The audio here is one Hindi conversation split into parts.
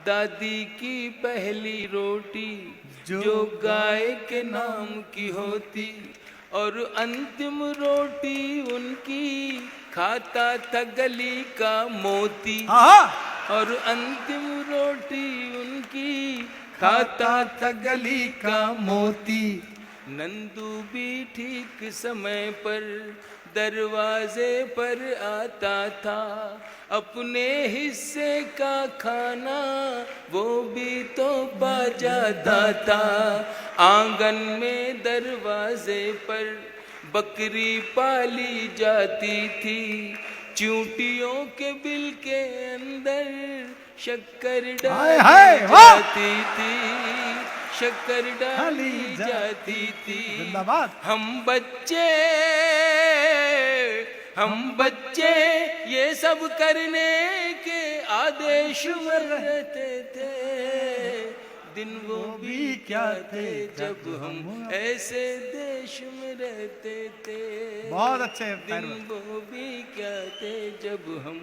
दादी की पहली रोटी जो गाय के नाम की होती, और अंतिम रोटी उनकी खाता था गली का मोती। और अंतिम रोटी उनकी खाता था गली का मोती। नंदू भी ठीक समय पर दरवाजे पर आता था, अपने हिस्से का खाना वो भी तो पा जाता था। आंगन में दरवाजे पर बकरी पाली जाती थी, चूंटियों के बिल के अंदर शक्कर डाली जाती थी, शक्कर डाली जाती थी। हम बच्चे ये सब करने के आदेश में रहते थे। दिन वो भी क्या थे जब हम ऐसे देश में रहते थे। बहुत अच्छे। दिन वो भी क्या थे जब हम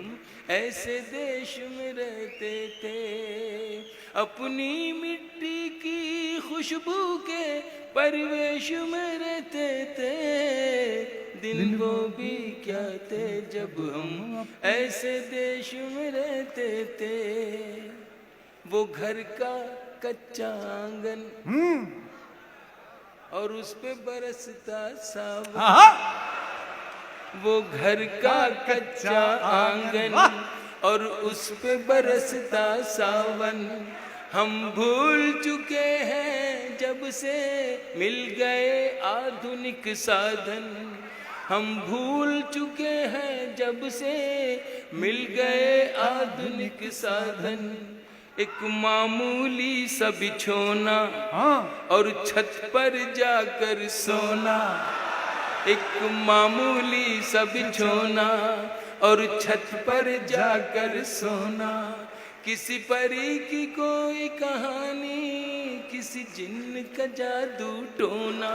ऐसे देश में रहते थे। अपनी मिट्टी की खुशबू के परिवेश में रहते थे। दिन वो भी क्या थे जब हम ऐसे देश में रहते थे। वो घर का कच्चा आंगन और उस पे बरसता सावन। वो घर का कच्चा आंगन और उस पे बरसता सावन। हम भूल चुके हैं जब से मिल गए आधुनिक साधन। हम भूल चुके हैं जब से मिल गए आधुनिक साधन। एक मामूली सा बिछोना और छत पर जाकर सोना। एक मामूली सा बिछोना और छत पर जाकर सोना। किसी परी की कोई कहानी, किसी जिन्न का जादू टोना।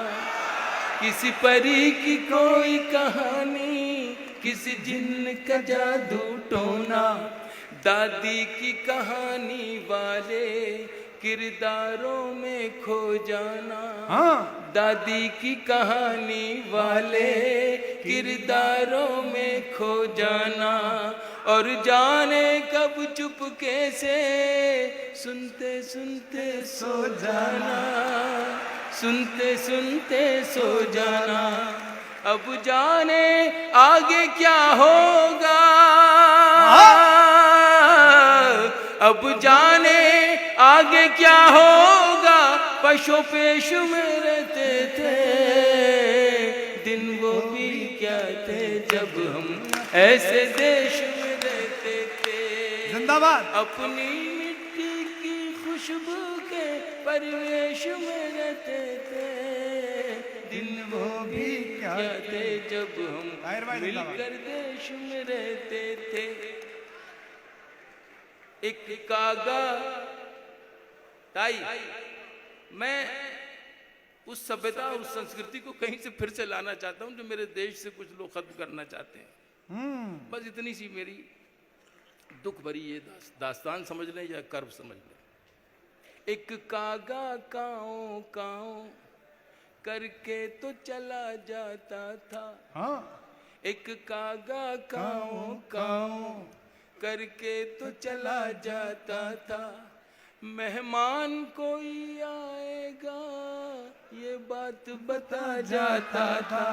किसी परी की कोई कहानी, किसी जिन्न का जादू टोना। दादी की कहानी वाले किरदारों में खो जाना। दादी की कहानी वाले किरदारों में खो जाना। और जाने कब चुपके से सुनते सुनते सो जाना। सुनते सुनते सो जाना। अब जाने आगे क्या होगा। अब जाने आगे क्या होगा। पशु पेश में रहते थे। दिन वो भी क्या थे जब हम ऐसे देश में रहते थे। जिंदाबाद। अपनी मिट्टी की खुशबू के परिवेश में रहते थे। दिन वो भी क्या थे जब हम मिलकर देश में रहते थे। एक कागा ताई, मैं उस सभ्यता और उस संस्कृति को कहीं से फिर से लाना चाहता हूं जो मेरे देश से कुछ लोग खत्म करना चाहते हैं। बस इतनी सी मेरी दुख भरी ये दास्तान समझ लें या कर्व समझ लें। एक कागा काओ काओ करके तो चला जाता था। एक कागा काओ काओ करके तो चला जाता था। मेहमान कोई आएगा ये बात बता जाता था।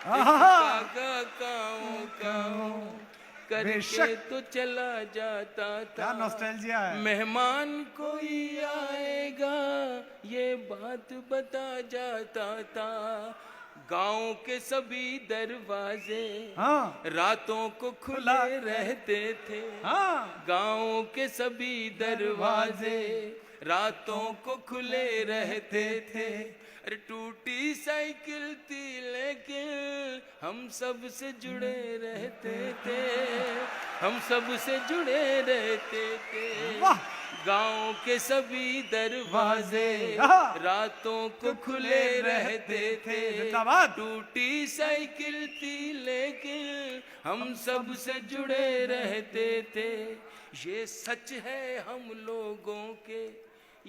कागा काओ काओ करके तो चला जाता था। क्या नॉस्टैल्जिया है। मेहमान कोई आएगा ये बात बता जाता था। गांव के सभी दरवाजे रातों को खुले रहते थे। गांव के सभी दरवाजे रातों को खुले रहते थे। अरे टूटी साइकिल थी लेकिन हम सब से जुड़े रहते थे। हम सब से जुड़े रहते थे। गांव के सभी दरवाजे हाँ। रातों को खुले रहते थे। जिंदाबाद। टूटी साइकिल थी लेकिन हम सब से जुड़े रहते थे। ये सच है हम लोगों के,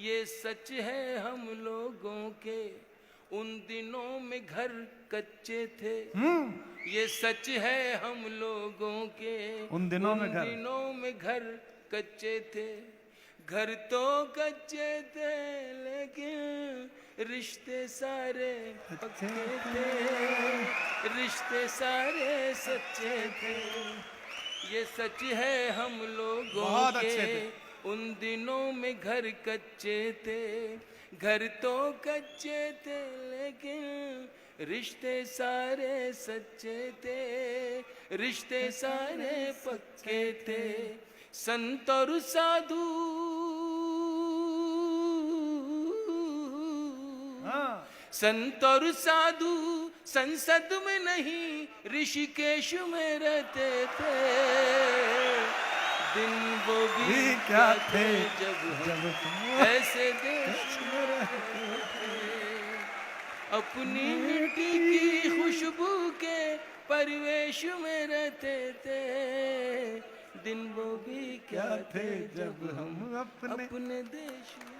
ये सच है हम लोगों के। उन दिनों में घर कच्चे थे, ये सच है हम लोगों के। उन दिनों में घर। दिनों में घर कच्चे थे। घर तो कच्चे थे लेकिन रिश्ते सारे पक्के थे, रिश्ते सारे सच्चे थे। ये सच है हम लोगों बहुत अच्छे के। थे। उन दिनों में घर कच्चे थे। घर तो कच्चे थे लेकिन रिश्ते सारे सच्चे थे, रिश्ते सारे पक्के थे। संत और साधु हाँ। संत और साधु संसद में नहीं ऋषिकेश में रहते थे। दिन वो भी क्या थे जब हम ऐसे देश में रहते थे। अपनी मिट्टी की खुशबू के परिवेश में रहते थे। दिन वो भी क्या थे जब हम अपने देश में।